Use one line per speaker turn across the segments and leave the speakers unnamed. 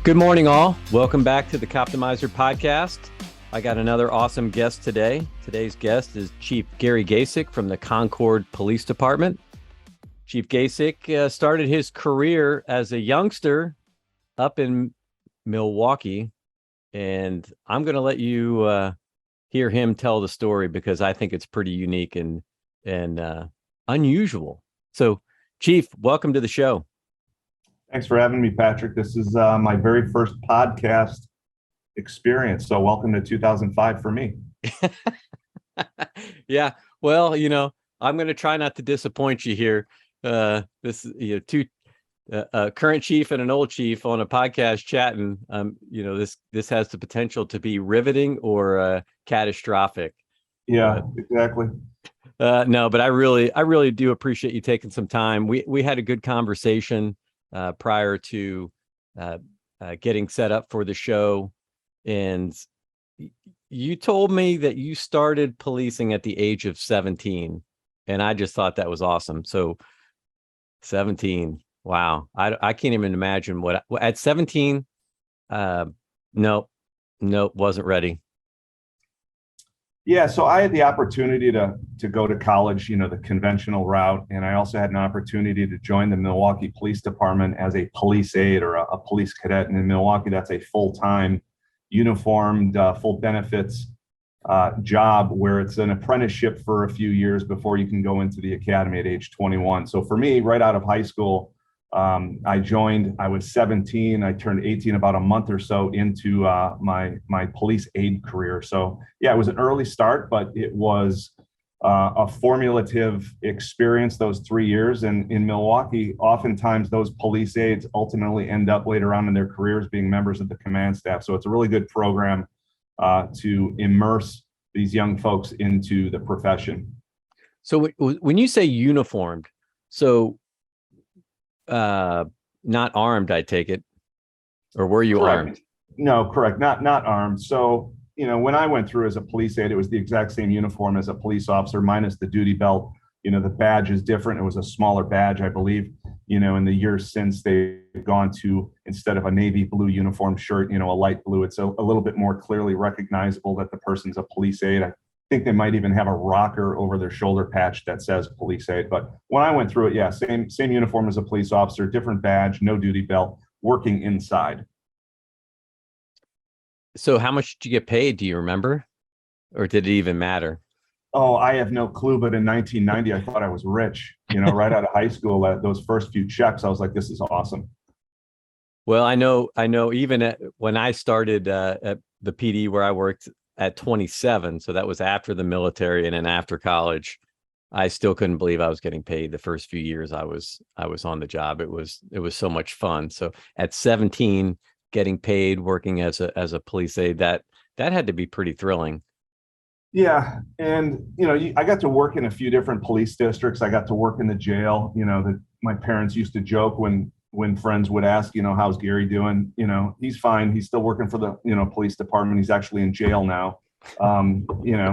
Good morning, all. Welcome back to the Coptimizer podcast. I got another awesome guest today. Today's guest is Chief Gary Gacek from the Concord Police Department. Chief Gacek started his career as a youngster up in Milwaukee, and I'm going to let you hear him tell the story because I think it's pretty unique and unusual. So, Chief, welcome to the show.
Thanks for having me, Patrick. This is my very first podcast experience. So welcome to 2005 for me.
Yeah. Well, I'm going to try not to disappoint you here. Two current chief and an old chief on a podcast chatting. This has the potential to be riveting or catastrophic.
Yeah, exactly.
No, but I really do appreciate you taking some time. We had a good conversation prior to getting set up for the show. And you told me that you started policing at the age of 17. And I just thought that was awesome. So 17, wow. I can't even imagine at 17. Nope, wasn't ready.
Yeah, so I had the opportunity to go to college, the conventional route, and I also had an opportunity to join the Milwaukee Police Department as a police aide or a police cadet. And in Milwaukee, that's a full-time, uniformed, full benefits job where it's an apprenticeship for a few years before you can go into the academy at age 21. So for me, right out of high school, I joined. I was 17. I turned 18 about a month or so into my police aide career. So yeah, it was an early start, but it was a formulative experience those 3 years. And in Milwaukee, oftentimes those police aides ultimately end up later on in their careers being members of the command staff. So it's a really good program to immerse these young folks into the profession.
So when you say uniformed, so not armed, I take it, or were you
Correct.
armed?
No, correct. Not armed. So, when I went through as a police aide, it was the exact same uniform as a police officer, minus the duty belt. The badge is different. It was a smaller badge, I believe. In the years since, they've gone to, instead of a navy blue uniform shirt, a light blue. It's a little bit more clearly recognizable that the person's a police aide. I think they might even have a rocker over their shoulder patch that says police aide. But when I went through it, yeah, same uniform as a police officer, different badge, no duty belt, working inside.
So how much did you get paid? Do you remember? Or did it even matter?
Oh, I have no clue. But in 1990, I thought I was rich, right out of high school. Those first few checks, I was like, this is awesome.
Well, I know even when I started at the PD where I worked at 27, so that was after the military and then after college, I still couldn't believe I was getting paid the first few years I was on the job. It was so much fun. So at 17, getting paid working as a police aide, that had to be pretty thrilling.
Yeah, and I got to work in a few different police districts. I got to work in the jail. My parents used to joke when friends would ask, how's Gary doing? He's fine. He's still working for the, police department. He's actually in jail now.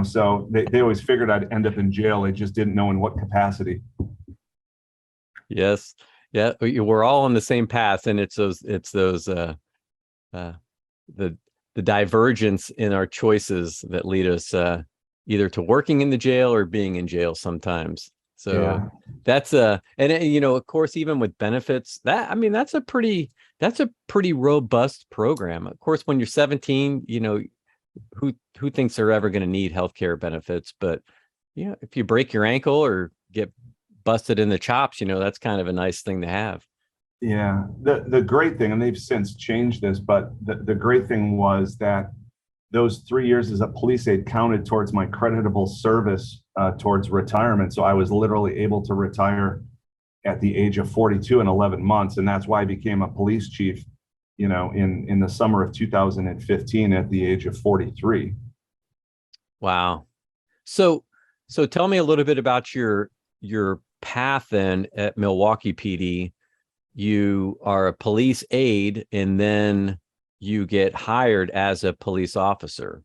So they always figured I'd end up in jail. They just didn't know in what capacity.
Yes. Yeah. We're all on the same path. And it's those the divergence in our choices that lead us either to working in the jail or being in jail sometimes. So yeah. That's and of course, even with benefits, that's a pretty robust program. Of course, when you're 17, who thinks they're ever going to need healthcare benefits? But if you break your ankle or get busted in the chops, that's kind of a nice thing to have.
Yeah, the great thing, and they've since changed this, but the great thing was that those 3 years as a police aide counted towards my creditable service towards retirement. So I was literally able to retire at the age of 42 and 11 months. And that's why I became a police chief, in the summer of 2015 at the age of 43.
Wow. So tell me a little bit about your path then at Milwaukee PD. You are a police aide and then you get hired as a police officer.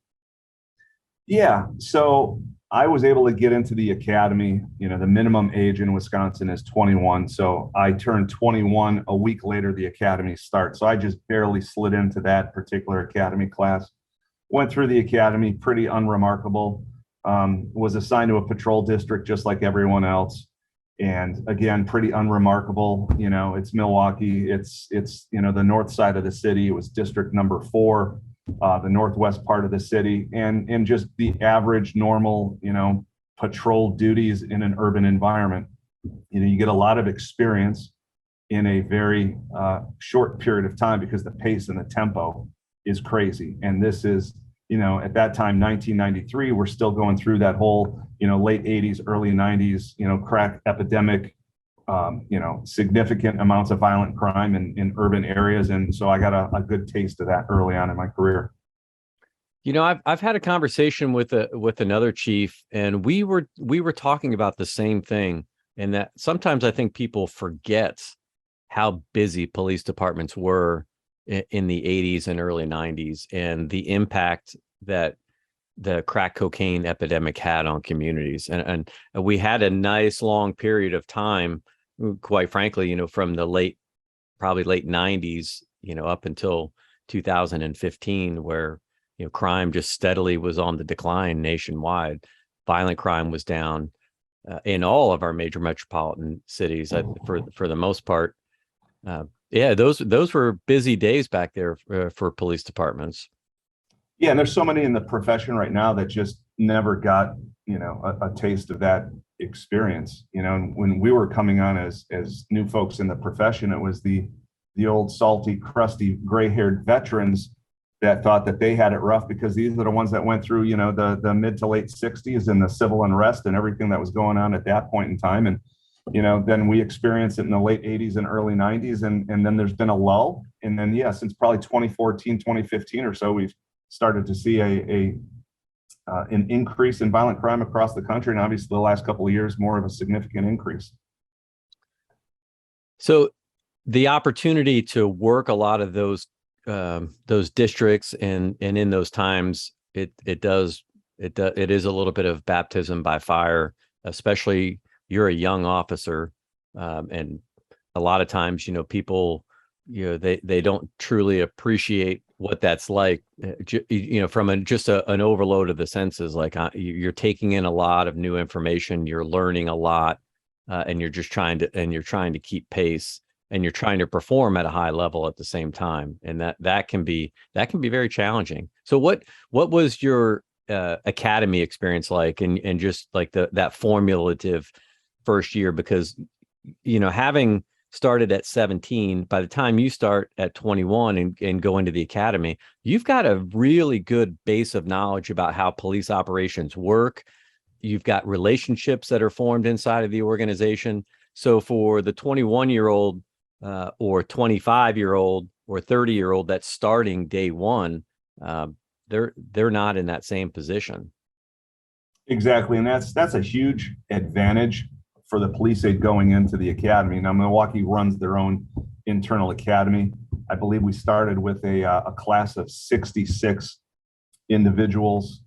Yeah. So I was able to get into the academy. You know, the minimum age in Wisconsin is 21. So I turned 21 a week later, the academy starts. So I just barely slid into that particular academy class. Went through the academy, pretty unremarkable. Was assigned to a patrol district just like everyone else. And again, pretty unremarkable. You know, it's Milwaukee. It's you know, the north side of the city. It was district number 4. The northwest part of the city, and just the average normal, you know, patrol duties in an urban environment. You know, you get a lot of experience in a very short period of time because the pace and the tempo is crazy. And this is, you know, at that time, 1993, we're still going through that whole, you know, late 80s, early 90s, you know, crack epidemic, you know, significant amounts of violent crime in urban areas. And so I got a good taste of that early on in my career.
You know, I've had a conversation with another chief, and we were talking about the same thing, and that sometimes I think people forget how busy police departments were in the 80s and early 90s, and the impact that the crack cocaine epidemic had on communities. And we had a nice long period of time, quite frankly, you know, from the probably late 90s, you know, up until 2015, where, you know, crime just steadily was on the decline nationwide. Violent crime was down in all of our major metropolitan cities for the most part. Yeah, those were busy days back there for police departments.
Yeah, and there's so many in the profession right now that just never got, you know, a taste of that experience. You know, and when we were coming on as new folks in the profession, it was the old salty, crusty, gray-haired veterans that thought that they had it rough because these are the ones that went through, you know, the mid to late 60s and the civil unrest and everything that was going on at that point in time. And, you know, then we experienced it in the late 80s and early 90s. And then there's been a lull. And then, yeah, since probably 2014, 2015 or so, we've started to see an increase in violent crime across the country. And obviously the last couple of years, more of a significant increase.
So the opportunity to work a lot of those districts and in those times, it is a little bit of baptism by fire, especially you're a young officer. And a lot of times, you know, people, you know, they don't truly appreciate what that's like, you know, from just an overload of the senses. Like you're taking in a lot of new information, you're learning a lot, and you're trying to keep pace, and you're trying to perform at a high level at the same time. And that can be very challenging. So what was your academy experience like, and just like that formulative first year? Because, you know, having started at 17, by the time you start at 21 and go into the academy, you've got a really good base of knowledge about how police operations work. You've got relationships that are formed inside of the organization. So for the 21-year-old or 25-year-old or 30-year-old that's starting day one, they're not in that same position.
Exactly, and that's a huge advantage for the police aide going into the academy. Now, Milwaukee runs their own internal academy. I believe we started with a class of 66 individuals.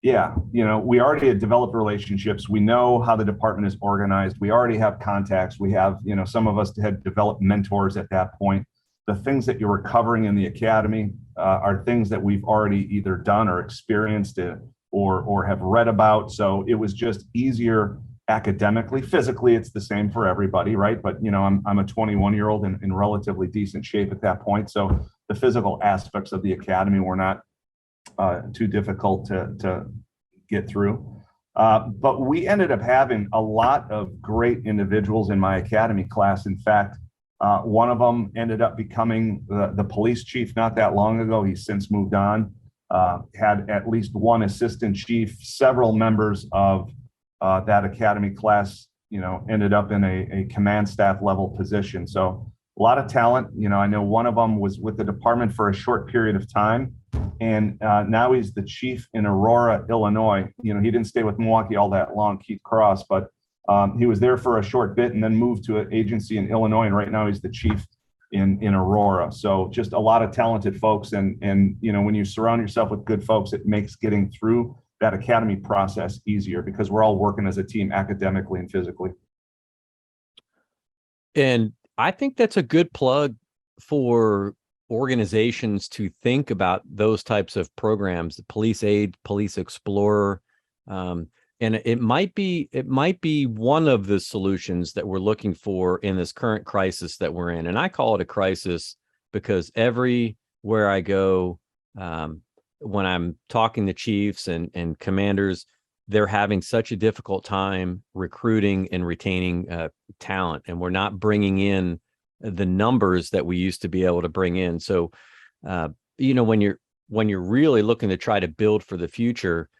Yeah, you know, we already had developed relationships. We know how the department is organized. We already have contacts. We have, you know, some of us had developed mentors at that point. The things that you were covering in the academy are things that we've already either done or experienced or have read about. So it was just easier academically. Physically, it's the same for everybody, right? But, you know, I'm a 21-year-old in relatively decent shape at that point. So the physical aspects of the academy were not too difficult to get through. But we ended up having a lot of great individuals in my academy class. In fact, one of them ended up becoming the police chief not that long ago. He's since moved on. Had at least one assistant chief. Several members of that academy class, you know, ended up in a command staff level position. So a lot of talent. You know, I know one of them was with the department for a short period of time, and now he's the chief in Aurora, Illinois. You know, he didn't stay with Milwaukee all that long, Keith Cross, but he was there for a short bit and then moved to an agency in Illinois, and right now he's the chief in Aurora. So just a lot of talented folks, and you know, when you surround yourself with good folks, it makes getting through that academy process easier because we're all working as a team academically and physically.
And I think that's a good plug for organizations to think about those types of programs, the Police Aide, Police Explorer. And it might be one of the solutions that we're looking for in this current crisis that we're in. And I call it a crisis because everywhere I go, when I'm talking to chiefs and commanders, they're having such a difficult time recruiting and retaining talent, and we're not bringing in the numbers that we used to be able to bring in. So, when you're really looking to try to build for the future,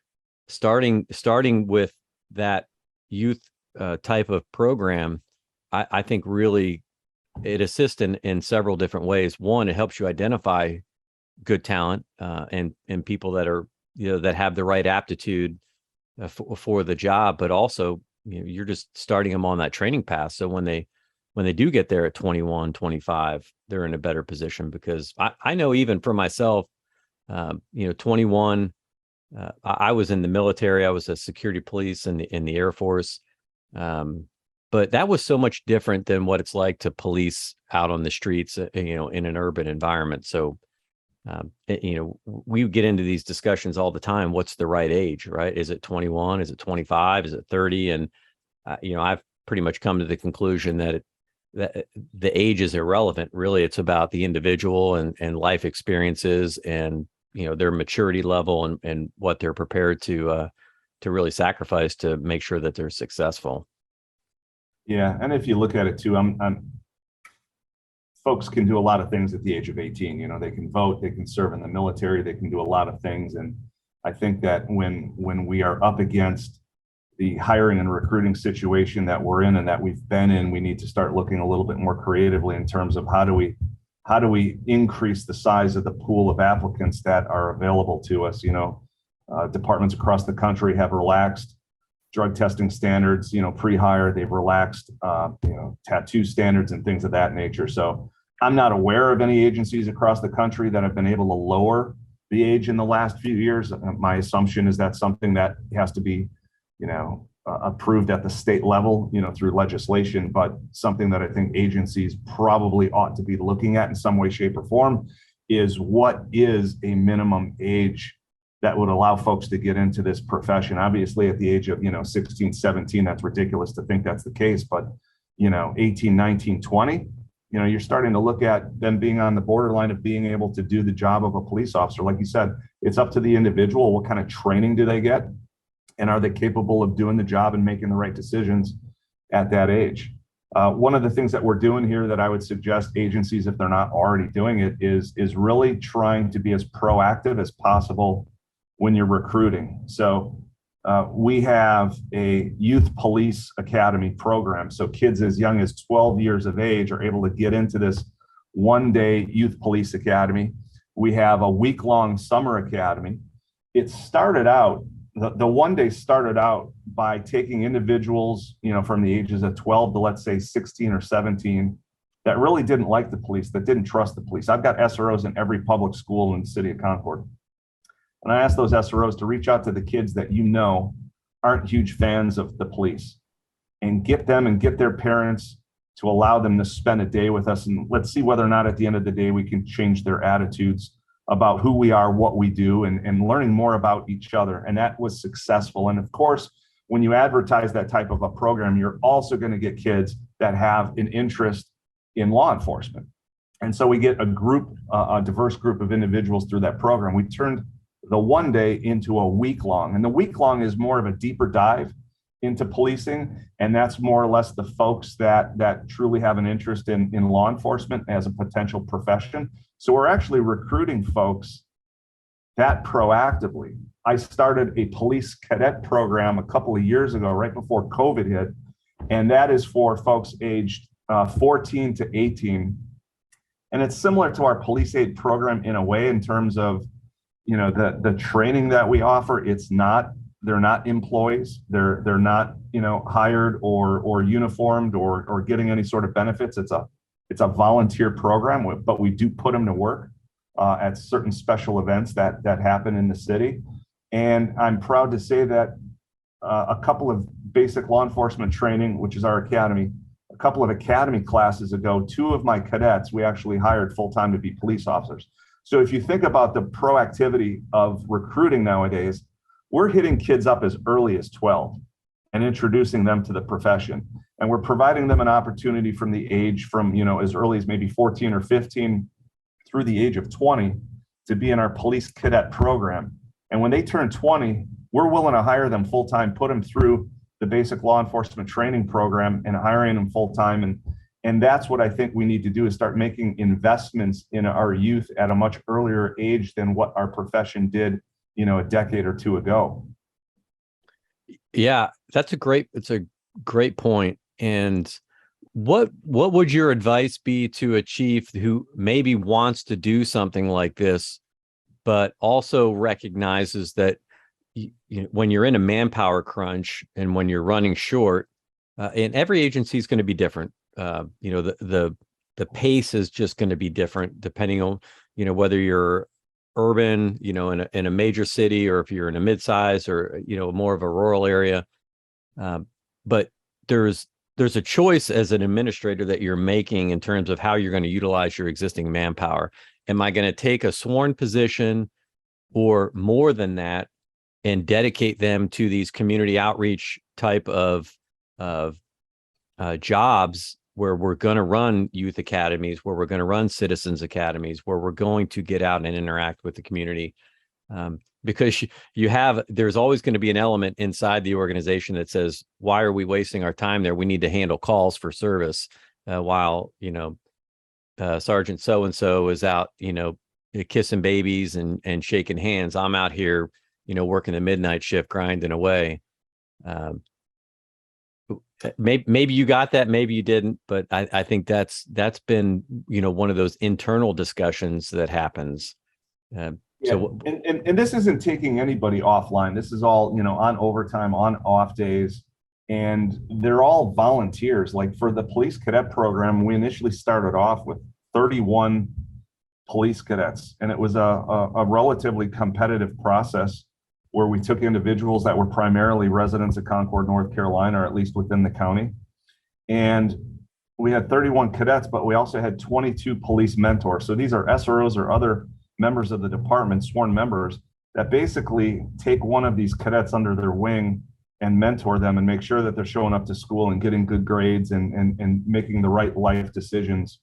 starting with that youth type of program, I think really it assists in several different ways. One, it helps you identify good talent and people that are that have the right aptitude for the job, but also you're just starting them on that training path. So when they do get there at 21, 25, they're in a better position, because I know even for myself, 21, I was in the military. I was a security police in the Air Force. But that was so much different than what it's like to police out on the streets, in an urban environment. So, we get into these discussions all the time. What's the right age, right? Is it 21? Is it 25? Is it 30? And, I've pretty much come to the conclusion that the age is irrelevant. Really, it's about the individual and life experiences and, their maturity level and what they're prepared to really sacrifice to make sure that they're successful.
Yeah. And if you look at it too, folks can do a lot of things at the age of 18. They can vote, they can serve in the military, they can do a lot of things. And I think that when we are up against the hiring and recruiting situation that we're in and that we've been in, we need to start looking a little bit more creatively in terms of how do we increase the size of the pool of applicants that are available to us. Departments across the country have relaxed drug testing standards, pre-hire. They've relaxed, tattoo standards and things of that nature. So I'm not aware of any agencies across the country that have been able to lower the age in the last few years. My assumption is that's something that has to be, approved at the state level, through legislation, but something that I think agencies probably ought to be looking at in some way, shape, or form is what is a minimum age that would allow folks to get into this profession. Obviously at the age of, 16, 17, that's ridiculous to think that's the case, but 18, 19, 20, you're starting to look at them being on the borderline of being able to do the job of a police officer. Like you said, it's up to the individual. What kind of training do they get? And are they capable of doing the job and making the right decisions at that age? One of the things that we're doing here that I would suggest agencies, if they're not already doing it, is really trying to be as proactive as possible when you're recruiting. So we have a youth police academy program. So kids as young as 12 years of age are able to get into this one-day youth police academy. We have a week-long summer academy. It started out, the one day started out by taking individuals, from the ages of 12 to, let's say, 16 or 17 that really didn't like the police, that didn't trust the police. I've got SROs in every public school in the city of Concord. And I asked those SROs to reach out to the kids that aren't huge fans of the police and get them and get their parents to allow them to spend a day with us. And let's see whether or not at the end of the day we can change their attitudes about who we are, what we do, and learning more about each other. And that was successful. And of course, when you advertise that type of a program, you're also going to get kids that have an interest in law enforcement. And so we get a diverse group of individuals through that program. We turned the one day into a week long, and the week long is more of a deeper dive into policing. And that's more or less the folks that truly have an interest in law enforcement as a potential profession. So we're actually recruiting folks that proactively. I started a police cadet program a couple of years ago, right before COVID hit. And that is for folks aged 14 to 18. And it's similar to our police aide program in a way, in terms of, the training that we offer. They're not employees. They're not, hired or uniformed or getting any sort of benefits. It's a volunteer program, but we do put them to work at certain special events that happen in the city. And I'm proud to say that a couple of basic law enforcement training, which is our academy, a couple of academy classes ago, 2 of my cadets, we actually hired full-time to be police officers. So if you think about the proactivity of recruiting nowadays, we're hitting kids up as early as 12 and introducing them to the profession. And we're providing them an opportunity from the age from, as early as maybe 14 or 15 through the age of 20 to be in our police cadet program. And when they turn 20, we're willing to hire them full-time, put them through the basic law enforcement training program and hiring them full-time. And that's what I think we need to do, is start making investments in our youth at a much earlier age than what our profession did, a decade or 2 ago.
Yeah, it's a great point. And what would your advice be to a chief who maybe wants to do something like this, but also recognizes that when you're in a manpower crunch and when you're running short, and every agency is going to be different. The pace is just going to be different depending on, whether you're urban, in a major city, or if you're in a mid-size or, more of a rural area. But there's a choice as an administrator that you're making in terms of how you're going to utilize your existing manpower. Am I going to take a sworn position or more than that and dedicate them to these community outreach type of jobs where we're going to run youth academies, where we're going to run citizens academies, where we're going to get out and interact with the community? Because there's always going to be an element inside the organization that says, why are we wasting our time there? We need to handle calls for service while, Sergeant so-and-so is out, kissing babies and shaking hands. I'm out here, working the midnight shift, grinding away. Maybe you got that, maybe you didn't, but I think that's been, one of those internal discussions that happens.
So, and this isn't taking anybody offline. This is all, on overtime, on off days, and they're all volunteers. Like for the police cadet program, we initially started off with 31 police cadets, and it was a relatively competitive process where we took individuals that were primarily residents of Concord, North Carolina, or at least within the county. And we had 31 cadets, but we also had 22 police mentors. So these are SROs or other members of the department, sworn members, that basically take one of these cadets under their wing and mentor them and make sure that they're showing up to school and getting good grades and making the right life decisions.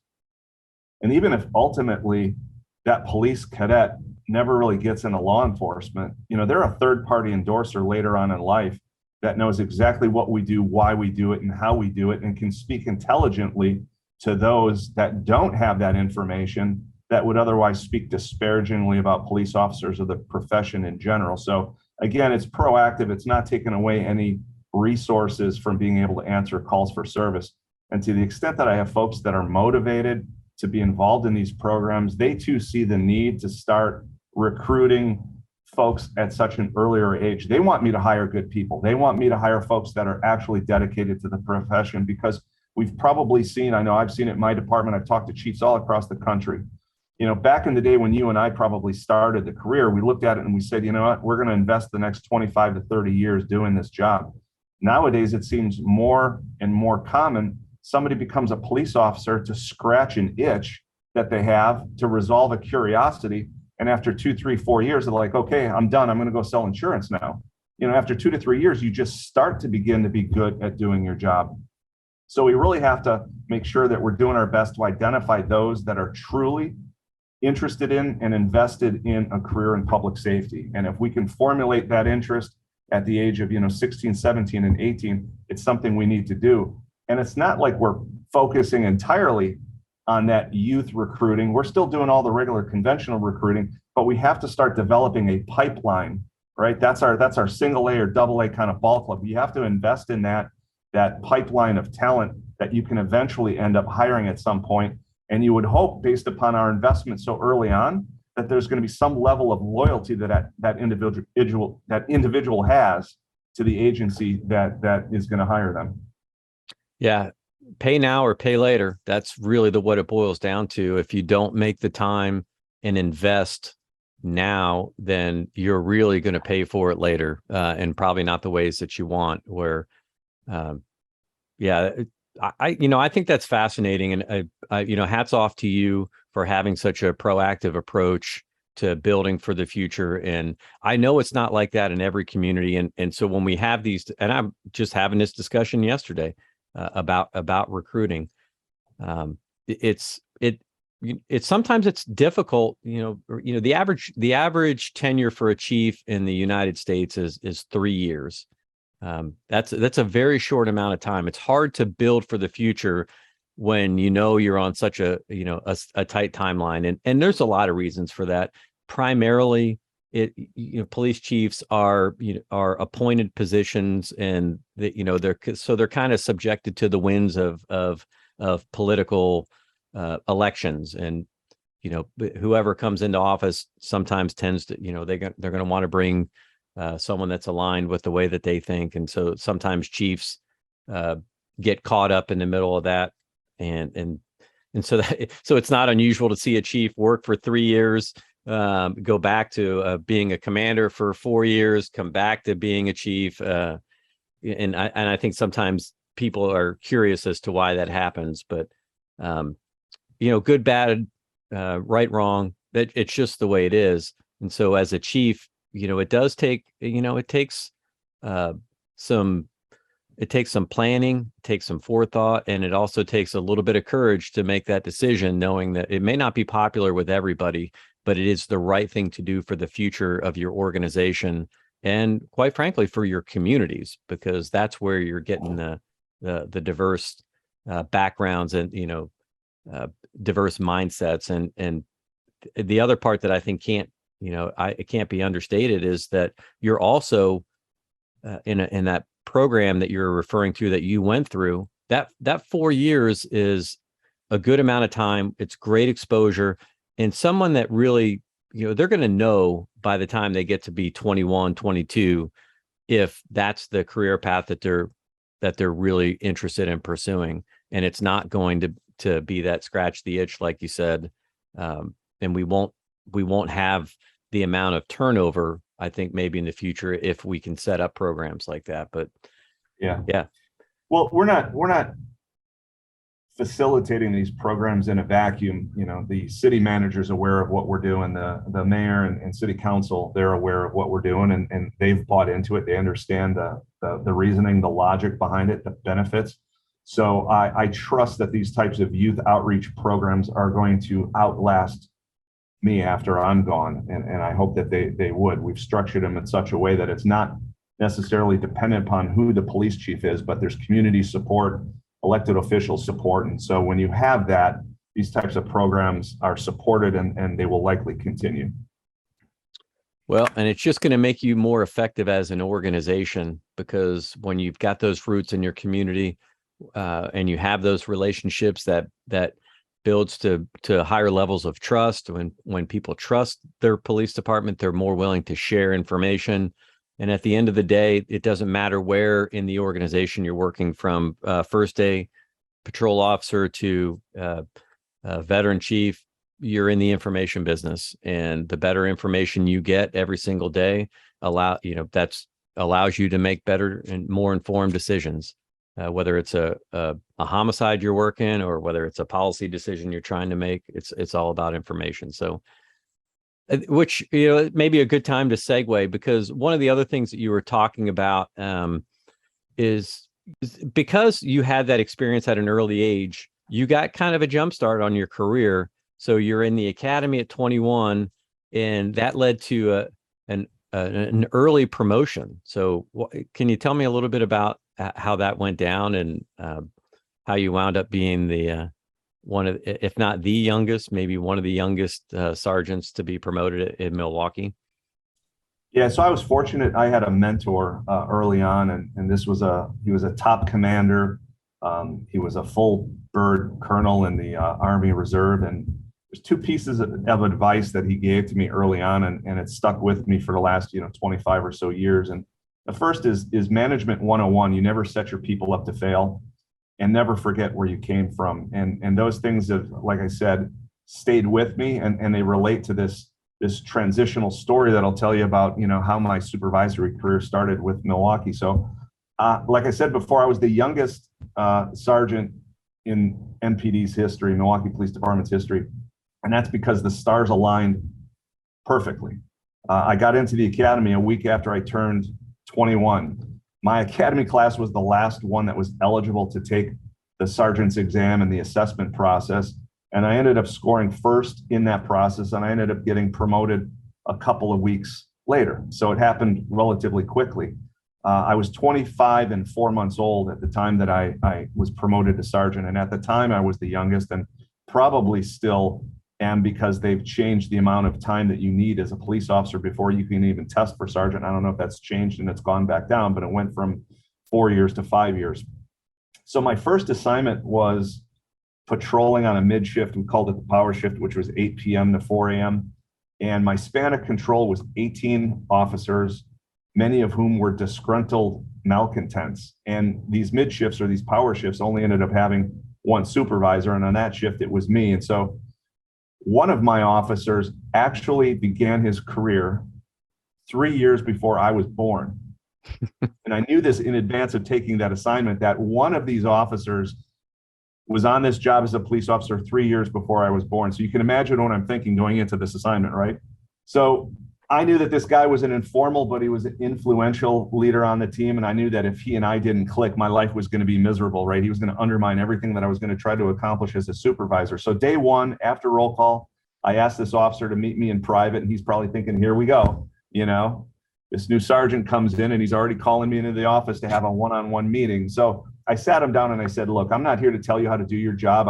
And even if ultimately that police cadet never really gets into law enforcement, they're a third-party endorser later on in life that knows exactly what we do, why we do it, and how we do it, and can speak intelligently to those that don't have that information that would otherwise speak disparagingly about police officers or the profession in general. So again, it's proactive. It's not taking away any resources from being able to answer calls for service. And to the extent that I have folks that are motivated to be involved in these programs, they too see the need to start recruiting folks at such an earlier age. They want me to hire good people. They want me to hire folks that are actually dedicated to the profession, because we've probably seen, I know I've seen it in my department, I've talked to chiefs all across the country. Back in the day when you and I probably started the career, we looked at it and we said, you know what, we're going to invest the next 25 to 30 years doing this job. Nowadays, it seems more and more common. Somebody becomes a police officer to scratch an itch that they have, to resolve a curiosity. And after 2, 3, 4 years, they're like, okay, I'm done. I'm going to go sell insurance now. After 2 to 3 years, you just start to begin to be good at doing your job. So we really have to make sure that we're doing our best to identify those that are truly interested in and invested in a career in public safety. And if we can formulate that interest at the age of 16, 17, and 18, it's something we need to do. And it's not like we're focusing entirely on that youth recruiting. We're still doing all the regular conventional recruiting, but we have to start developing a pipeline, right? That's our single A or double A kind of ball club. You have to invest in that pipeline of talent that you can eventually end up hiring at some point. And you would hope, based upon our investment so early on, that there's going to be some level of loyalty that individual has to the agency that is going to hire them.
Yeah, pay now or pay later. That's really what it boils down to. If you don't make the time and invest now, then you're really going to pay for it later, and probably not the ways that you want. Where, yeah, I think that's fascinating, and hats off to you for having such a proactive approach to building for the future. And I know it's not like that in every community. And so when we have these, and I'm just having this discussion yesterday about recruiting, it's sometimes it's difficult. The average tenure for a chief in the United States is 3 years. That's a very short amount of time. It's hard to build for the future when you're on such a tight timeline, and there's a lot of reasons for that. Primarily, police chiefs are appointed positions, and they're kind of subjected to the winds of political elections, and whoever comes into office sometimes tends to they're going to want to bring someone that's aligned with the way that they think, and so sometimes chiefs get caught up in the middle of that. And so it's not unusual to see a chief work for 3 years, go back to being a commander for 4 years, come back to being a chief. And I think sometimes people are curious as to why that happens, but good, bad, right, wrong, it's just the way it is. And so as a chief, it does take, it takes some planning, it takes some forethought, and it also takes a little bit of courage to make that decision, knowing that it may not be popular with everybody, but it is the right thing to do for the future of your organization, and quite frankly, for your communities, because that's where you're getting the diverse backgrounds and diverse mindsets. And the other part that I think it can't be understated is that you're also in that program that you're referring to, that you went through, that 4 years is a good amount of time. It's great exposure, and someone that really, they're going to know by the time they get to be 21, 22, if that's the career path that they're really interested in pursuing. And it's not going to be that scratch the itch, like you said. And we won't have the amount of turnover, I think, maybe in the future, if we can set up programs like that. But yeah.
Well, we're not facilitating these programs in a vacuum. The city manager's aware of what we're doing. The mayor and city council, they're aware of what we're doing, and they've bought into it. They understand the reasoning, the logic behind it, the benefits. So I trust that these types of youth outreach programs are going to outlast me after I'm gone, and I hope that they would. We've structured them in such a way that it's not necessarily dependent upon who the police chief is, but there's community support, elected official support. And so when you have that, these types of programs are supported, and they will likely continue.
Well, and it's just going to make you more effective as an organization, because when you've got those roots in your community, and you have those relationships that builds to higher levels of trust. When people trust their police department, they're more willing to share information. And at the end of the day, it doesn't matter where in the organization you're working, from first day patrol officer to veteran chief, you're in the information business. And the better information you get every single day allows you to make better and more informed decisions. Whether it's a homicide you're working, or whether it's a policy decision you're trying to make, it's all about information. So, which may be a good time to segue, because one of the other things that you were talking about is because you had that experience at an early age, you got kind of a jump start on your career. So you're in the academy at 21, and that led to an early promotion. So can you tell me a little bit about how that went down, and how you wound up being the one of, if not the youngest, maybe one of the youngest sergeants to be promoted in Milwaukee?
Yeah, so I was fortunate. I had a mentor early on, and he was a top commander. He was a full bird colonel in the Army Reserve, and there's two pieces of advice that he gave to me early on, and it stuck with me for the last 25 or so years. And the first is management 101. You never set your people up to fail, and never forget where you came from. And those things have, like I said, stayed with me, and they relate to this this transitional story that I'll tell you about, how my supervisory career started with Milwaukee. So, like I said before, I was the youngest sergeant in MPD's history, Milwaukee Police Department's history, and that's because the stars aligned perfectly. I got into the academy a week after I turned 21. My academy class was the last one that was eligible to take the sergeant's exam and the assessment process. And I ended up scoring first in that process, and I ended up getting promoted a couple of weeks later. So it happened relatively quickly. I was 25 and 4 months old at the time that I was promoted to sergeant. And at the time I was the youngest, and probably still am, because they've changed the amount of time that you need as a police officer before you can even test for sergeant. I don't know if that's changed and it's gone back down, but it went from 4 years to 5 years. So my first assignment was patrolling on a mid shift. We called it the power shift, which was 8 p.m. to 4 a.m. And my span of control was 18 officers, many of whom were disgruntled malcontents. And these mid shifts, or these power shifts, only ended up having one supervisor. And on that shift, it was me. And so one of my officers actually began his career 3 years before I was born. And I knew this in advance of taking that assignment, that one of these officers was on this job as a police officer 3 years before I was born. So you can imagine what I'm thinking going into this assignment, right? So I knew that this guy was an informal, but he was an influential leader on the team. And I knew that if he and I didn't click, my life was going to be miserable, right? He was going to undermine everything that I was going to try to accomplish as a supervisor. So day one, after roll call, I asked this officer to meet me in private, and he's probably thinking, here we go. This new sergeant comes in and he's already calling me into the office to have a one-on-one meeting. So I sat him down and I said, look, I'm not here to tell you how to do your job.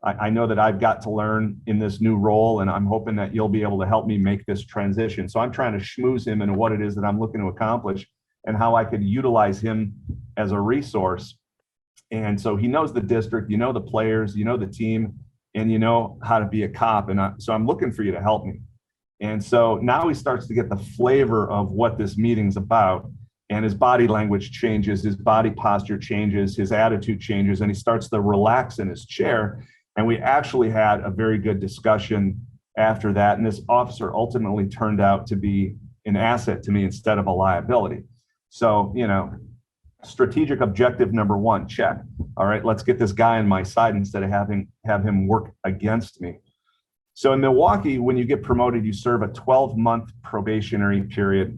I know that I've got to learn in this new role, and I'm hoping that you'll be able to help me make this transition. So I'm trying to schmooze him into what it is that I'm looking to accomplish and how I could utilize him as a resource. And so he knows the district, the players, the team, and how to be a cop. And so I'm looking for you to help me. And so now he starts to get the flavor of what this meeting's about, and his body language changes, his body posture changes, his attitude changes, and he starts to relax in his chair. And we actually had a very good discussion after that. And this officer ultimately turned out to be an asset to me instead of a liability. So, strategic objective number one, check. All right, let's get this guy on my side instead of have him work against me. So in Milwaukee, when you get promoted, you serve a 12-month probationary period.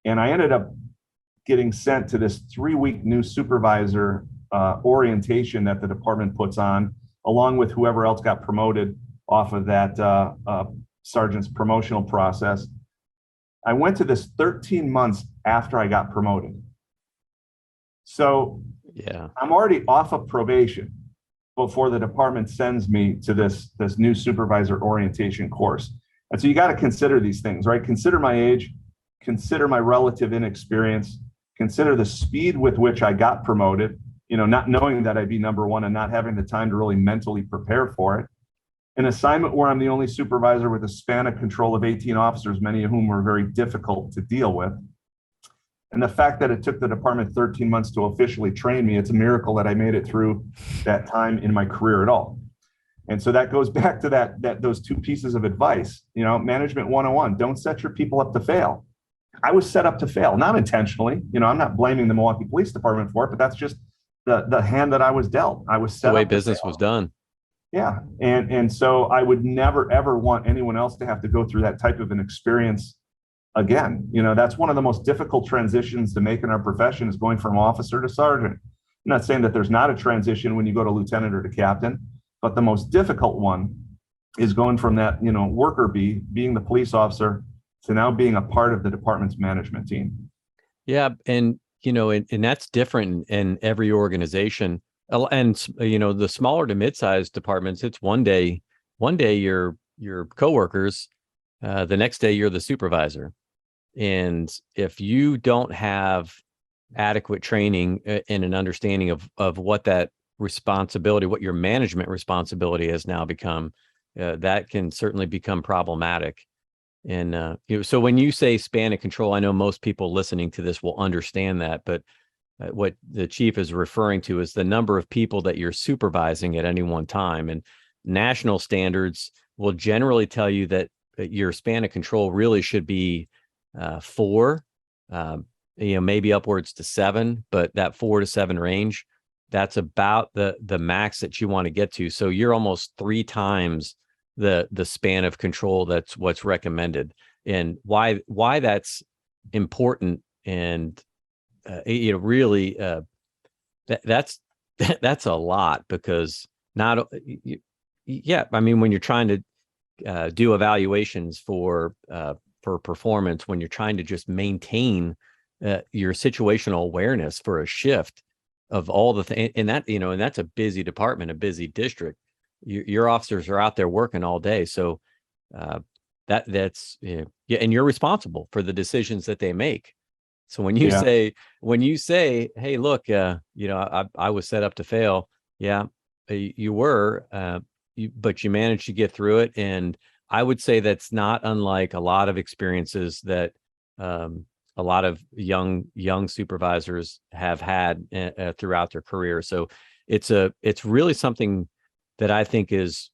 And I ended up getting sent to this 3-week new supervisor orientation that the department puts on, along with whoever else got promoted off of that sergeant's promotional process. I went to this 13 months after I got promoted. So yeah, I'm already off of probation before the department sends me to this new supervisor orientation course. And so you got to consider these things, right? Consider my age, consider my relative inexperience, consider the speed with which I got promoted, not knowing that I'd be number one and not having the time to really mentally prepare for it. An assignment where I'm the only supervisor with a span of control of 18 officers, many of whom were very difficult to deal with. And the fact that it took the department 13 months to officially train me, it's a miracle that I made it through that time in my career at all. And so that goes back to those two pieces of advice, management 101, don't set your people up to fail. I was set up to fail, not intentionally. I'm not blaming the Milwaukee Police Department for it, but that's just the hand that I was dealt. I was set up. The way
business was done.
Yeah. And so I would never, ever want anyone else to have to go through that type of an experience again. That's one of the most difficult transitions to make in our profession, is going from officer to sergeant. I'm not saying that there's not a transition when you go to lieutenant or to captain, but the most difficult one is going from that, worker bee, being the police officer, to now being a part of the department's management team.
Yeah. And, and that's different in every organization. And, the smaller to mid-sized departments, it's one day you're coworkers, the next day you're the supervisor. And if you don't have adequate training and an understanding of what that responsibility, what your management responsibility has now become, that can certainly become problematic. And so when you say span of control, I know most people listening to this will understand that, but what the chief is referring to is the number of people that you're supervising at any one time. And national standards will generally tell you that your span of control really should be 4, maybe upwards to 7, but that 4 to 7 range, that's about the max that you want to get to. So you're almost 3 times the span of control that's what's recommended. And why that's important, and really that's that's a lot, because I mean, when you're trying to do evaluations for performance, when you're trying to just maintain your situational awareness for a shift of all the things, and that's a busy department, a busy district. Your officers are out there working all day, so that's and you're responsible for the decisions that they make. So when you say, hey, look, I was set up to fail. Yeah, you were, but you managed to get through it. And I would say that's not unlike a lot of experiences that a lot of young supervisors have had throughout their career. So it's really something that I think is,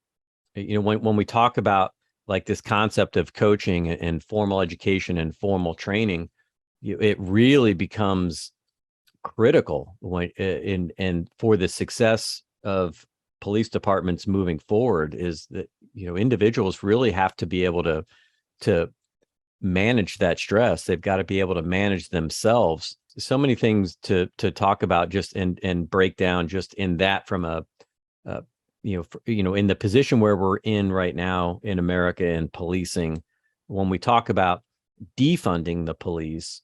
when we talk about like this concept of coaching and formal education and formal training, it really becomes critical and for the success of police departments moving forward, is that individuals really have to be able to manage that stress. They've got to be able to manage themselves. So many things to talk about just and break down just in that, from in the position where we're in right now in America and policing. When we talk about defunding the police,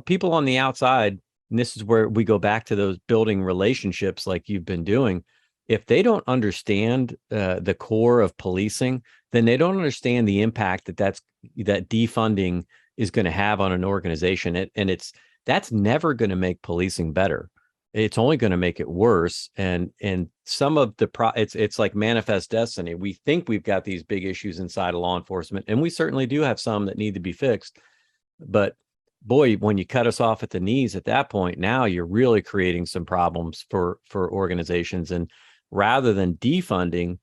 people on the outside, and this is where we go back to those building relationships like you've been doing. If they don't understand the core of policing, then they don't understand the impact that defunding is going to have on an organization. That's never going to make policing better. It's only going to make it worse. And some of it's like manifest destiny. We think we've got these big issues inside of law enforcement, and we certainly do have some that need to be fixed. But boy, when you cut us off at the knees at that point, now you're really creating some problems for organizations. And rather than defunding,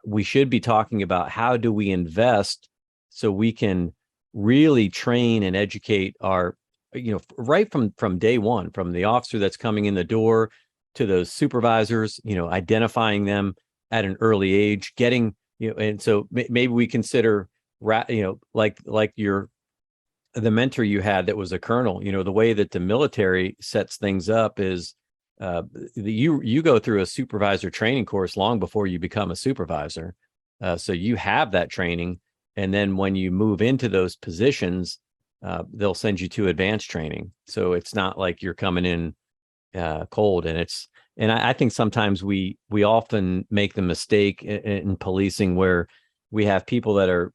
we should be talking about how do we invest so we can really train and educate our, right from day one, from the officer that's coming in the door to those supervisors, identifying them at an early age, getting, and so maybe we consider, like the mentor you had that was a colonel, the way that the military sets things up is you go through a supervisor training course long before you become a supervisor. So you have that training. And then when you move into those positions, they'll send you to advanced training. So it's not like you're coming in cold. And I think sometimes we often make the mistake in policing where we have people that are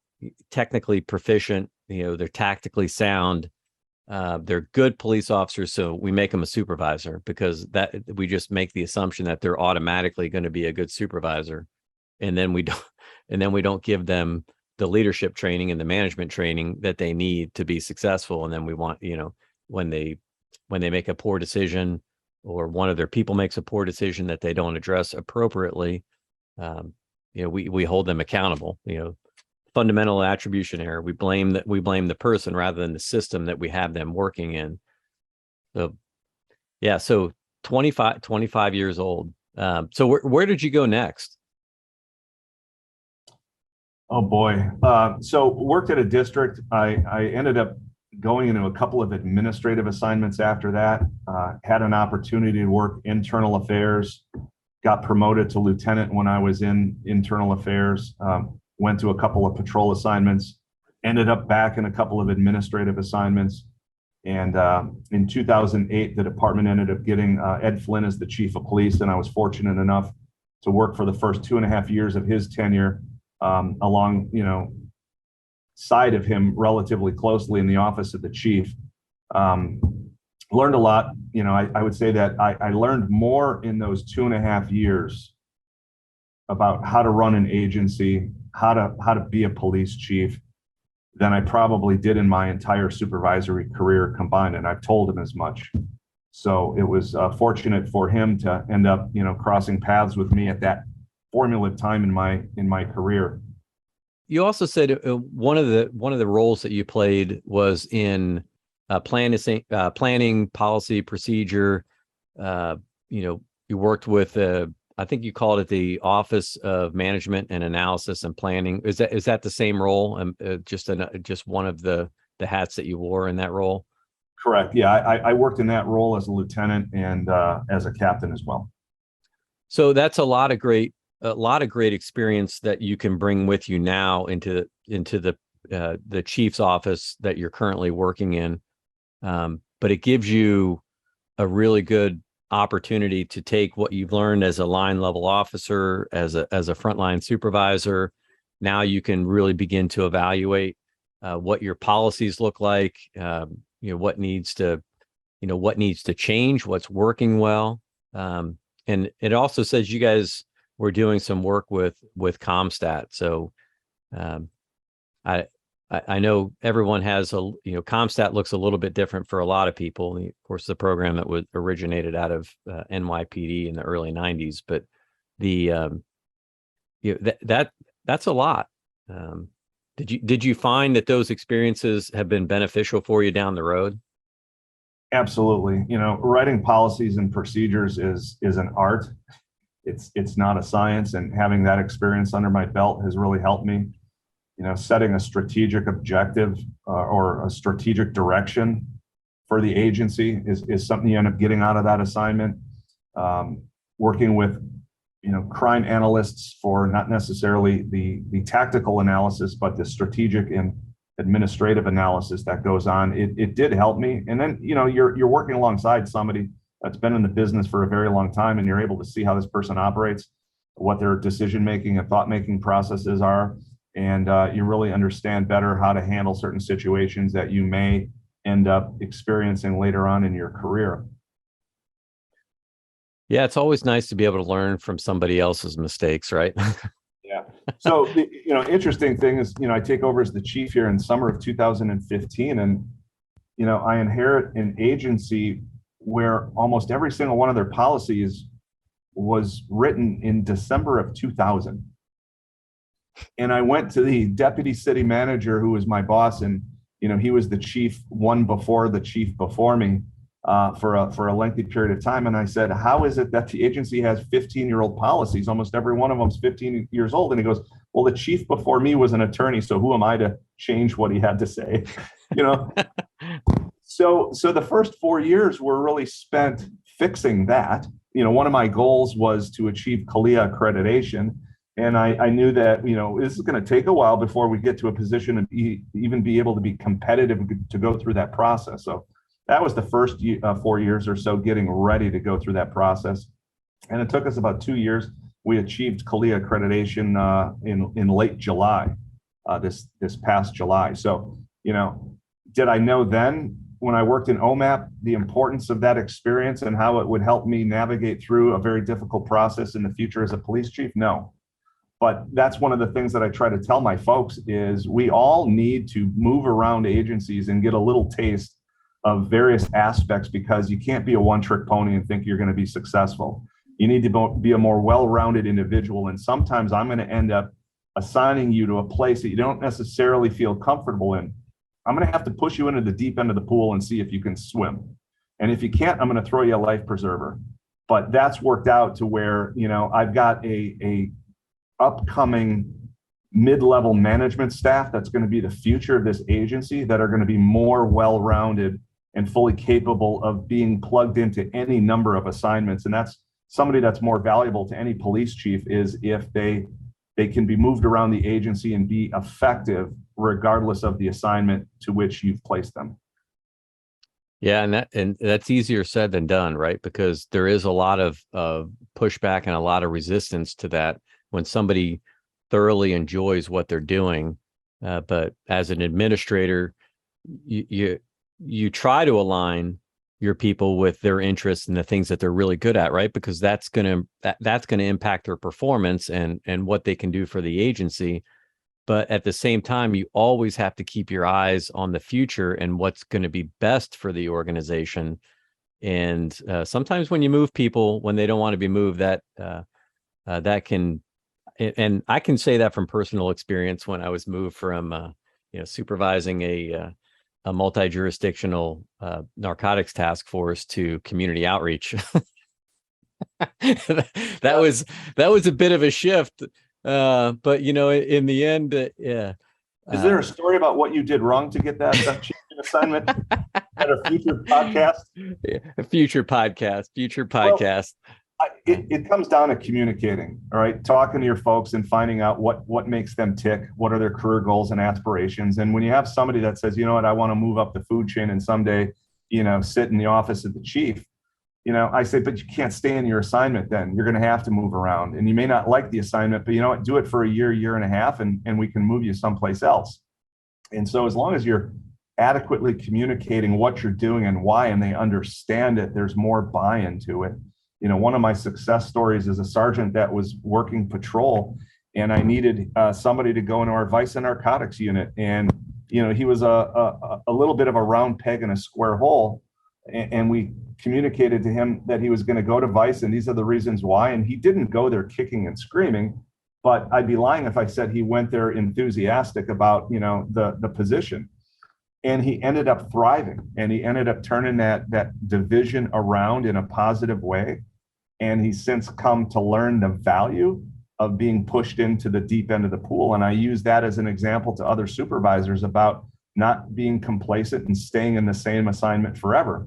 technically proficient, they're tactically sound, they're good police officers, so we make them a supervisor because that we just make the assumption that they're automatically going to be a good supervisor, and then we don't give them the leadership training and the management training that they need to be successful. And then we want, when they make a poor decision, or one of their people makes a poor decision that they don't address appropriately, we hold them accountable. Fundamental attribution error. We blame the person rather than the system that we have them working in. So, yeah. So 25 years old. So where did you go next?
Oh boy. So worked at a district. I ended up going into a couple of administrative assignments after that. Had an opportunity to work internal affairs. Got promoted to lieutenant when I was in internal affairs. Went to a couple of patrol assignments, ended up back in a couple of administrative assignments. And in 2008, the department ended up getting Ed Flynn as the chief of police. And I was fortunate enough to work for the first 2.5 years of his tenure along, side of him relatively closely in the office of the chief. Learned a lot. I would say that I learned more in those 2.5 years about how to run an agency, how to be a police chief, than I probably did in my entire supervisory career combined. And I've told him as much. So it was fortunate for him to end up, crossing paths with me at that formative time in my career.
you also said one of the roles that you played was in planning, policy, procedure. You worked with I think you called it the Office of Management and Analysis and Planning. Is that the same role? Just one of the hats that you wore in that role?
Correct. Yeah, I worked in that role as a lieutenant and as a captain as well.
So that's a lot of great experience that you can bring with you now into the chief's office that you're currently working in. But it gives you a really good opportunity to take what you've learned as a line level officer, as a frontline supervisor. Now you can really begin to evaluate what your policies look like, what needs to change, what's working well. And it also says you guys were doing some work with CompStat. So I know everyone has CompStat looks a little bit different for a lot of people. Of course, the program that was originated out of NYPD in the early 90s, but that's a lot. Did you find that those experiences have been beneficial for you down the road?
Absolutely. Writing policies and procedures is an art. It's not a science, and having that experience under my belt has really helped me. Setting a strategic objective or a strategic direction for the agency is something you end up getting out of that assignment. Working with, crime analysts for not necessarily the tactical analysis, but the strategic and administrative analysis that goes on. It did help me. And then, you're working alongside somebody that's been in the business for a very long time, and you're able to see how this person operates, what their decision-making and thought-making processes are. And you really understand better how to handle certain situations that you may end up experiencing later on in your career.
Yeah, it's always nice to be able to learn from somebody else's mistakes, right?
Yeah. So, interesting thing is, I take over as the chief here in summer of 2015, and, I inherit an agency where almost every single one of their policies was written in December of 2000. And I went to the deputy city manager, who was my boss, and he was the chief one before the chief before me for a lengthy period of time. And I said, how is it that the agency has 15-year-old policies? Almost every one of them's 15 years old. And he goes, well, the chief before me was an attorney, so who am I to change what he had to say? So the first 4 years were really spent fixing that. One of my goals was to achieve CALIA accreditation. And I knew that, this is going to take a while before we get to a position of even be able to be competitive to go through that process. So that was the first 4 years or so getting ready to go through that process. And it took us about 2 years. We achieved CALIA accreditation in late July, this past July. So, did I know then when I worked in OMAP, the importance of that experience and how it would help me navigate through a very difficult process in the future as a police chief? No. But that's one of the things that I try to tell my folks is we all need to move around agencies and get a little taste of various aspects, because you can't be a one-trick pony and think you're going to be successful. You need to be a more well-rounded individual. And sometimes I'm going to end up assigning you to a place that you don't necessarily feel comfortable in. I'm going to have to push you into the deep end of the pool and see if you can swim. And if you can't, I'm going to throw you a life preserver. But that's worked out to where, I've got a upcoming mid-level management staff that's going to be the future of this agency, that are going to be more well-rounded and fully capable of being plugged into any number of assignments. And that's somebody that's more valuable to any police chief, is if they can be moved around the agency and be effective regardless of the assignment to which you've placed them.
Yeah, and that's easier said than done, right? Because there is a lot of pushback and a lot of resistance to that when somebody thoroughly enjoys what they're doing. But as an administrator, you try to align your people with their interests and the things that they're really good at, right? Because that's going to impact their performance and what they can do for the agency. But at the same time, you always have to keep your eyes on the future and what's going to be best for the organization. And sometimes when you move people when they don't want to be moved, that can and I can say that from personal experience when I was moved from, supervising a multi-jurisdictional narcotics task force to community outreach. that was a bit of a shift, but in the end, yeah.
Is there a story about what you did wrong to get that chief assignment at a future podcast?
A future podcast.
It comes down to communicating, all right? Talking to your folks and finding out what makes them tick, what are their career goals and aspirations. And when you have somebody that says, you know what, I want to move up the food chain and someday, sit in the office of the chief, I say, but you can't stay in your assignment then. You're going to have to move around. And you may not like the assignment, but you know what, do it for a year and a half, and we can move you someplace else. And so as long as you're adequately communicating what you're doing and why, and they understand it, there's more buy-in to it. One of my success stories is a sergeant that was working patrol, and I needed somebody to go into our vice and narcotics unit. And, he was a little bit of a round peg in a square hole. And we communicated to him that he was going to go to vice, and these are the reasons why. And he didn't go there kicking and screaming, but I'd be lying if I said he went there enthusiastic about, the position. And he ended up thriving, and he ended up turning that division around in a positive way. And he's since come to learn the value of being pushed into the deep end of the pool. And I use that as an example to other supervisors about not being complacent and staying in the same assignment forever.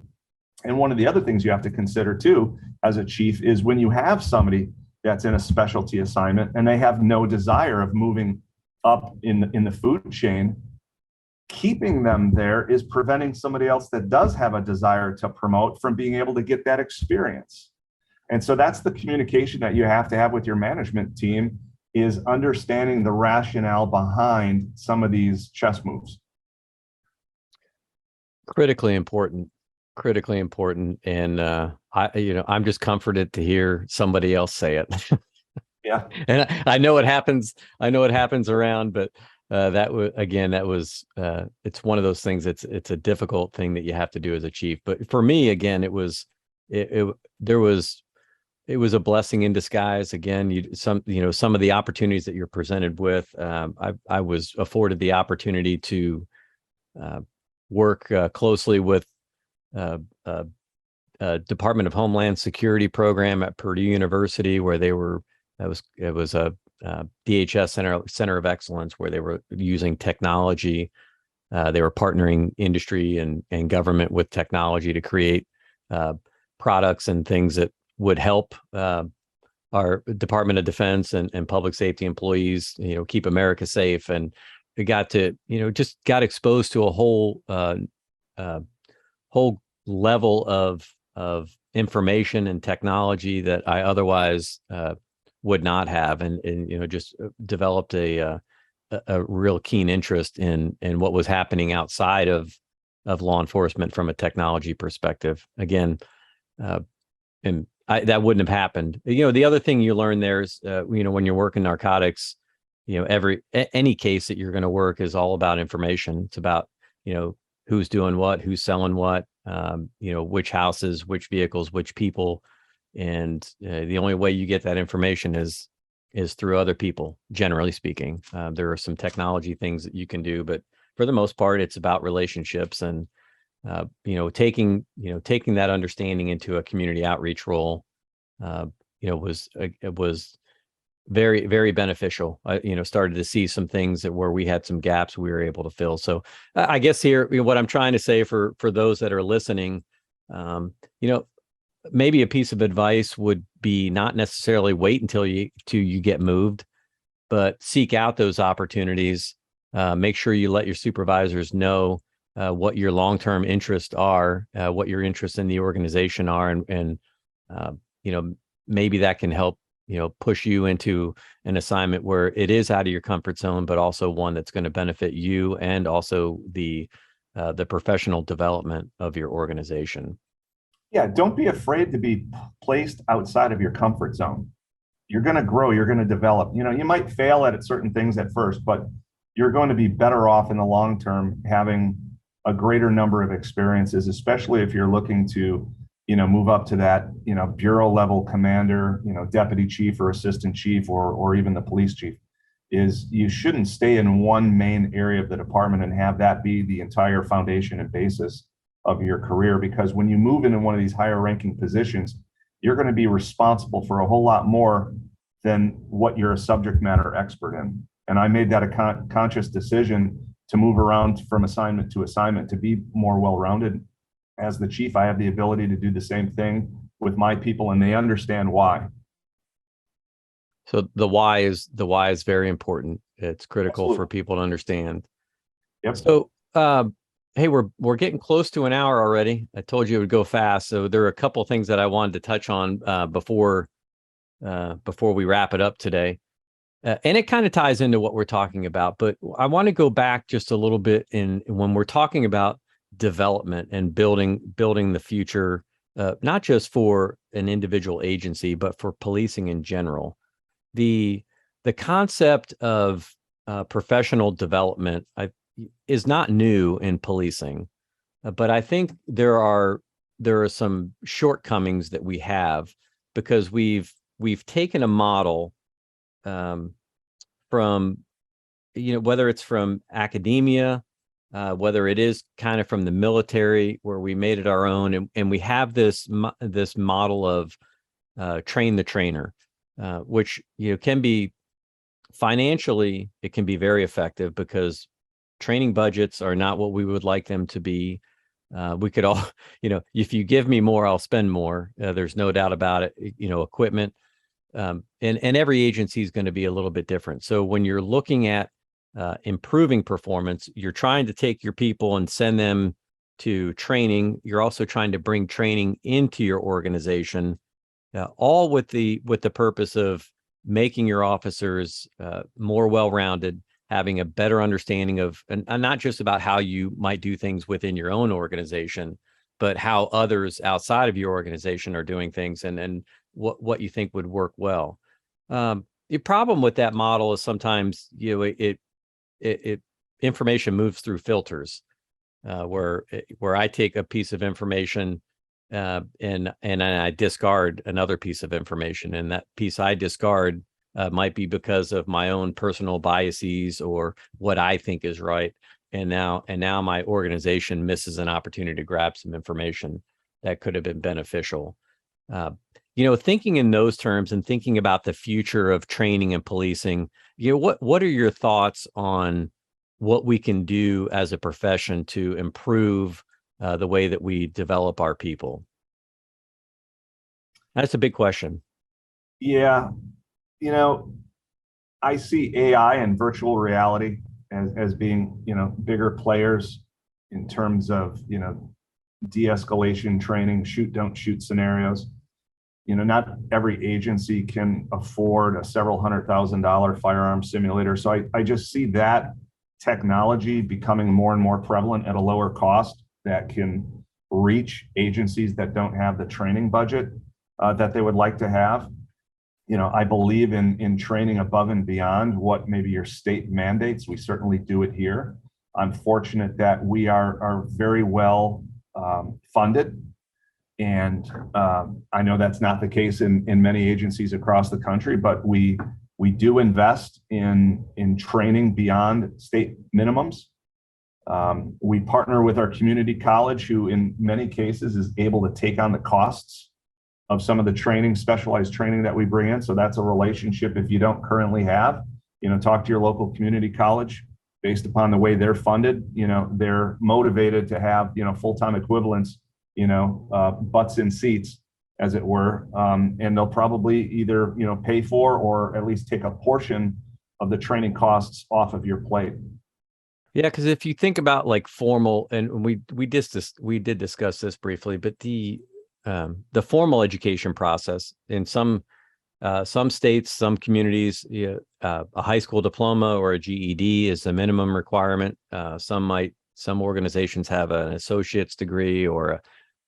And one of the other things you have to consider too, as a chief, is when you have somebody that's in a specialty assignment and they have no desire of moving up in the food chain, keeping them there is preventing somebody else that does have a desire to promote from being able to get that experience. And so that's the communication that you have to have with your management team, is understanding the rationale behind some of these chess moves.
Critically important. And I'm just comforted to hear somebody else say it.
Yeah.
And I know it happens around, but it's one of those things. It's a difficult thing that you have to do as a chief. But for me, again, it was a blessing in disguise. Again, some of the opportunities that you're presented with. I was afforded the opportunity to work closely with Department of Homeland Security program at Purdue University, where it was a DHS Center of Excellence, where they were using technology. They were partnering industry and government with technology to create products and things that would help our Department of Defense and public safety employees, keep America safe. And we got to, just got exposed to a whole level of information and technology that I otherwise would not have, and just developed a real keen interest in what was happening outside of law enforcement from a technology perspective. Again, and that wouldn't have happened. The other thing you learn there is, when you're working narcotics, any case that you're going to work is all about information. It's about, who's doing what, who's selling what, which houses, which vehicles, which people. And the only way you get that information is through other people, generally speaking. There are some technology things that you can do, but for the most part, it's about relationships and, taking that understanding into a community outreach role, was very, very beneficial. I, started to see some things where we had some gaps we were able to fill. So I guess here, what I'm trying to say for those that are listening, maybe a piece of advice would be not necessarily wait until you get moved, but seek out those opportunities. Make sure you let your supervisors know what your long-term interests are, what your interests in the organization are, and maybe that can help push you into an assignment where it is out of your comfort zone, but also one that's going to benefit you and also the professional development of your organization.
Yeah, don't be afraid to be placed outside of your comfort zone. You're going to grow, you're going to develop. You might fail at certain things at first, but you're going to be better off in the long term having a greater number of experiences, especially if you're looking to move up to that, bureau level commander, deputy chief or assistant chief, or even the police chief, is you shouldn't stay in one main area of the department and have that be the entire foundation and basis of your career. Because when you move into one of these higher ranking positions, you're going to be responsible for a whole lot more than what you're a subject matter expert in. And I made that a conscious decision to move around from assignment to assignment to be more well-rounded. As the chief, I have the ability to do the same thing with my people, and they understand why.
So the why is very important. It's critical
Absolutely.
for people to understand.
Yep.
So, hey, we're getting close to an hour already. I told you it would go fast. So there are a couple of things that I wanted to touch on before we wrap it up today. And it kind of ties into what we're talking about, but I want to go back just a little bit in when we're talking about development and building the future, not just for an individual agency, but for policing in general. The concept of professional development is not new in policing, but I think there are some shortcomings that we have because we've taken a model from, whether it's from academia, whether it is kind of from the military where we made it our own, and we have this model of train the trainer, which can be financially, it can be very effective because training budgets are not what we would like them to be. We could all, if you give me more, I'll spend more. There's no doubt about it. Equipment, and every agency is going to be a little bit different. So when you're looking at improving performance, you're trying to take your people and send them to training. You're also trying to bring training into your organization, all with the purpose of making your officers more well-rounded, having a better understanding of, and not just about how you might do things within your own organization, but how others outside of your organization are doing things, and what you think would work well. The problem with that model is sometimes it information moves through filters, where I take a piece of information and I discard another piece of information, and that piece I discard might be because of my own personal biases or what I think is right. And now my organization misses an opportunity to grab some information that could have been beneficial. Thinking in those terms and thinking about the future of training and policing, what are your thoughts on what we can do as a profession to improve the way that we develop our people? That's a big question.
Yeah. I see AI and virtual reality as being, bigger players in terms of, de-escalation training, shoot, don't shoot scenarios. Not every agency can afford a several $100,000 firearm simulator. So I just see that technology becoming more and more prevalent at a lower cost that can reach agencies that don't have the training budget that they would like to have. I believe in training above and beyond what maybe your state mandates. We certainly do it here. I'm fortunate that we are very well funded. And I know that's not the case in many agencies across the country, but we do invest in training beyond state minimums. We partner with our community college, who in many cases is able to take on the costs of some of the training, specialized training that we bring in. So that's a relationship. If you don't currently have, talk to your local community college. Based upon the way they're funded, they're motivated to have, full-time equivalents, butts in seats, as it were. And they'll probably either, pay for or at least take a portion of the training costs off of your plate.
Yeah, because if you think about like formal, and we did discuss this briefly, but the formal education process in some states, some communities, a high school diploma or a GED is the minimum requirement. Some organizations have an associate's degree or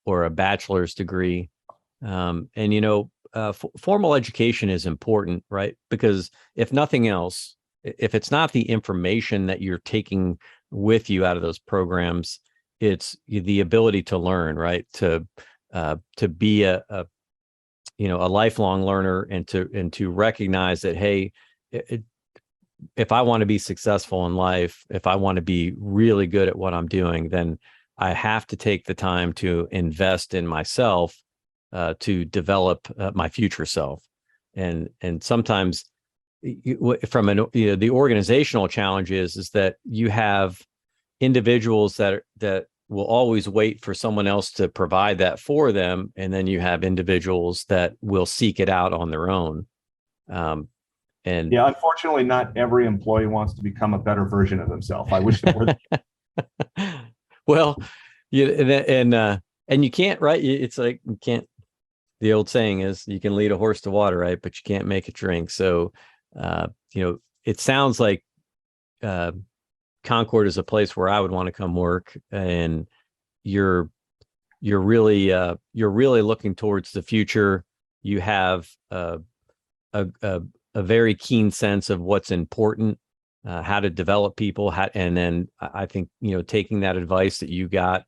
a bachelor's degree. Formal education is important, right? Because if nothing else, if it's not the information that you're taking with you out of those programs, it's the ability to learn, right? To to be a lifelong learner, and to recognize that, hey, if I want to be successful in life, if I want to be really good at what I'm doing, then I have to take the time to invest in myself, to develop my future self. And sometimes from the organizational challenge is that you have individuals that will always wait for someone else to provide that for them, and then you have individuals that will seek it out on their own. And
yeah, unfortunately, not every employee wants to become a better version of themselves. I wish there were.
Well, and you can't, right? It's like you can't. The old saying is, you can lead a horse to water, right? But you can't make it drink. So, it sounds like Concord is a place where I would want to come work, and you're really looking towards the future. You have a very keen sense of what's important, how to develop people, and then I think taking that advice that you got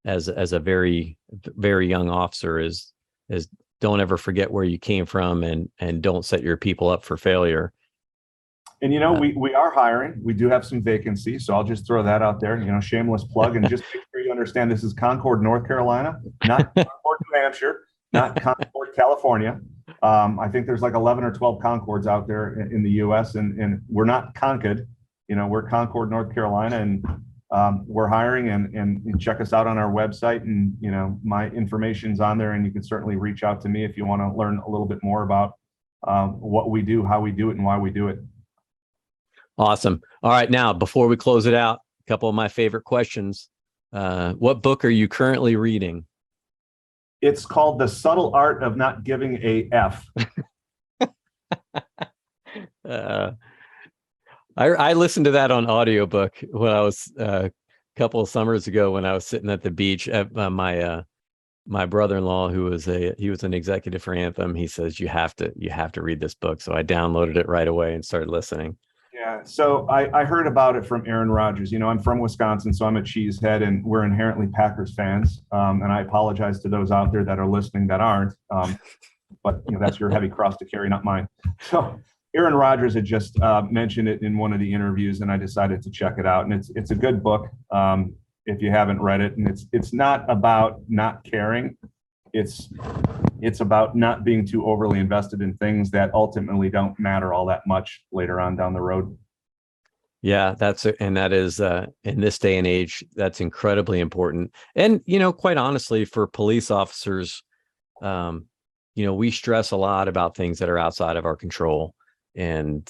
as a very, very young officer is don't ever forget where you came from, and don't set your people up for failure.
And we are hiring. We do have some vacancies, so I'll just throw that out there. Shameless plug, and just make sure you understand this is Concord, North Carolina, not Concord, New Hampshire, not Concord, California. I think there's like 11 or 12 Concords out there in the U.S. and we're not Concord. We're Concord, North Carolina, and we're hiring. And check us out on our website, and my information's on there, and you can certainly reach out to me if you want to learn a little bit more about what we do, how we do it, and why we do it.
Awesome. All right. Now, before we close it out, a couple of my favorite questions. What book are you currently reading?
It's called The Subtle Art of Not Giving a F.
I listened to that on audiobook when I was a couple of summers ago, when I was sitting at the beach. At my brother-in-law, who was an executive for Anthem, he says, you have to read this book. So I downloaded it right away and started listening.
Yeah. So I heard about it from Aaron Rodgers. I'm from Wisconsin, so I'm a cheesehead, and we're inherently Packers fans. And I apologize to those out there that are listening that aren't. But that's your heavy cross to carry, not mine. So Aaron Rodgers had just mentioned it in one of the interviews, and I decided to check it out. And it's a good book if you haven't read it. And it's not about not caring. It's about not being too overly invested in things that ultimately don't matter all that much later on down the road.
Yeah, that is in this day and age, that's incredibly important. And quite honestly, for police officers, we stress a lot about things that are outside of our control, and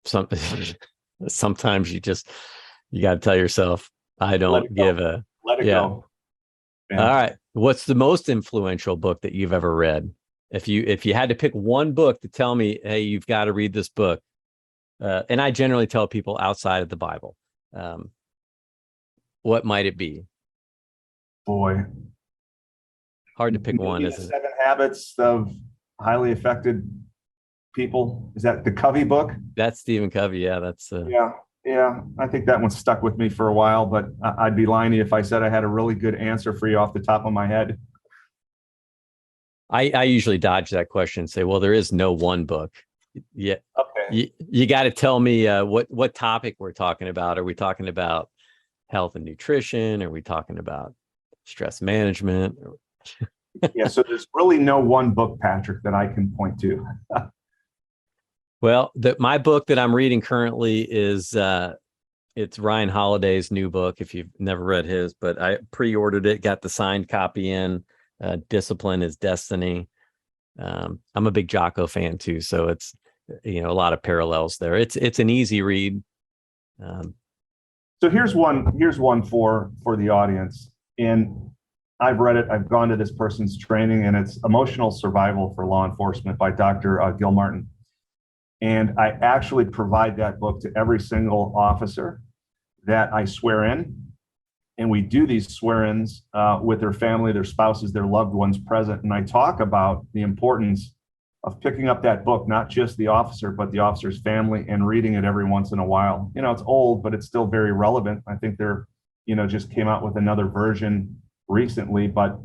sometimes you got to tell yourself, I don't give a
let it go.
Yeah. All right. What's the most influential book that you've ever read? If you had to pick one book to tell me, hey, you've got to read this book, and I generally tell people outside of the Bible, what might it be?
Boy,
hard to pick one, isn't it?
7 Habits of Highly Effective People. Is that the Covey book?
That's Stephen Covey. Yeah, that's
Yeah, I think that one stuck with me for a while, but I'd be lying to you if I said I had a really good answer for you off the top of my head.
I usually dodge that question and say, well, there is no one book. Yeah.
Okay.
You got to tell me what topic we're talking about. Are we talking about health and nutrition? Are we talking about stress management?
Yeah, so there's really no one book, Patrick, that I can point to.
Well, my book that I'm reading currently is it's Ryan Holiday's new book, if you've never read his, but I pre-ordered it, got the signed copy in. Discipline is Destiny. I'm a big Jocko fan too, so it's a lot of parallels there. It's an easy read.
So here's one for the audience, and I've read it. I've gone to this person's training, and it's Emotional Survival for Law Enforcement by Dr. Gil Martin. And I actually provide that book to every single officer that I swear in. And we do these swear-ins with their family, their spouses, their loved ones present. And I talk about the importance of picking up that book, not just the officer, but the officer's family, and reading it every once in a while. It's old, but it's still very relevant. I think they're, just came out with another version recently, but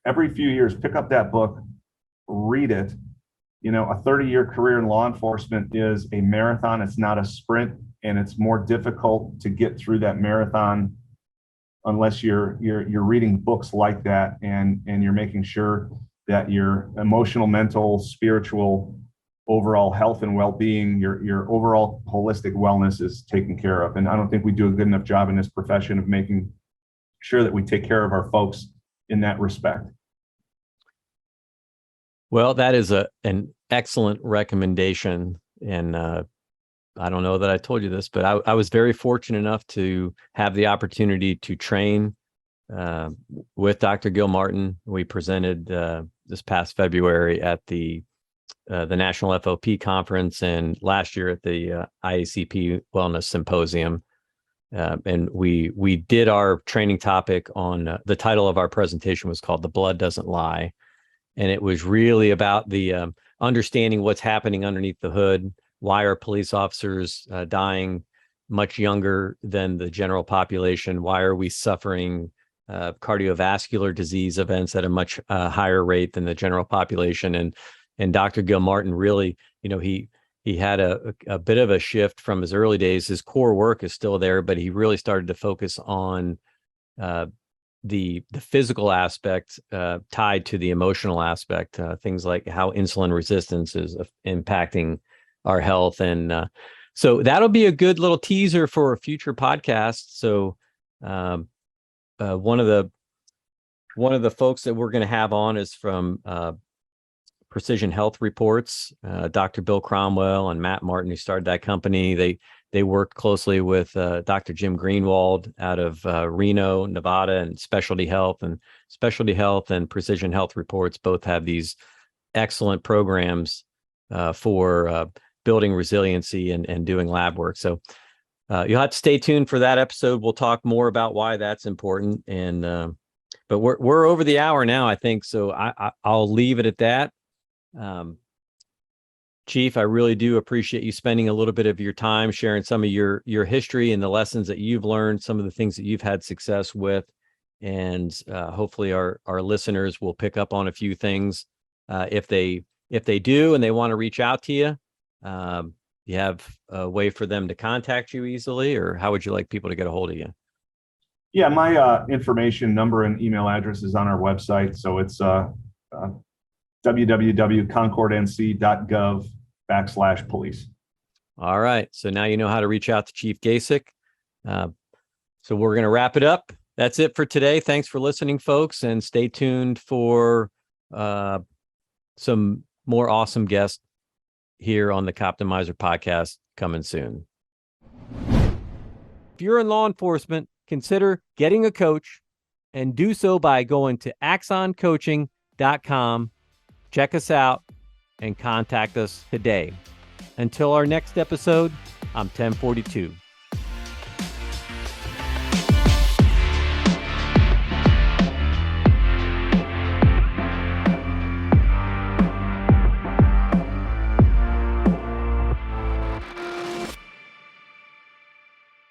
every few years, pick up that book, read it. A 30-year career in law enforcement is a marathon. It's not a sprint, and it's more difficult to get through that marathon unless you're reading books like that, and you're making sure that your emotional, mental, spiritual, overall health and well-being, your overall holistic wellness is taken care of. And I don't think we do a good enough job in this profession of making sure that we take care of our folks in that respect.
Well, that is an excellent recommendation. And I don't know that I told you this, but I was very fortunate enough to have the opportunity to train with Dr. Gil Martin. We presented this past February at the National FOP Conference, and last year at the IACP Wellness Symposium. And we did our training topic on the title of our presentation was called "The Blood Doesn't Lie." And it was really about the understanding what's happening underneath the hood. Why are police officers dying much younger than the general population? Why are we suffering cardiovascular disease events at a much higher rate than the general population? And Dr. Gil Martin really, he had a bit of a shift from his early days. His core work is still there, but he really started to focus on the physical aspect tied to the emotional aspect, things like how insulin resistance is impacting our health. And so that'll be a good little teaser for a future podcast. So one of the folks that we're going to have on is from Precision Health Reports, Dr. Bill Cromwell and Matt Martin, who started that company. They work closely with Dr. Jim Greenwald out of Reno, Nevada, and Specialty Health. And Specialty Health and Precision Health Reports both have these excellent programs for building resiliency and doing lab work. So you'll have to stay tuned for that episode. We'll talk more about why that's important. And but we're over the hour now, I think. So I'll leave it at that. Chief, I really do appreciate you spending a little bit of your time sharing some of your history and the lessons that you've learned, some of the things that you've had success with, and hopefully our listeners will pick up on a few things. If they do and they want to reach out to you, you have a way for them to contact you easily, or how would you like people to get a hold of you?
Yeah, my information, number, and email address is on our website. So it's www.concordnc.gov/police. All
right. So now you know how to reach out to Chief Gacek. So we're going to wrap it up. That's it for today. Thanks for listening, folks, and stay tuned for some more awesome guests here on the Coptimizer podcast coming soon. If you're in law enforcement, consider getting a coach, and do so by going to axoncoaching.com. Check us out and contact us today. Until our next episode, I'm 1042.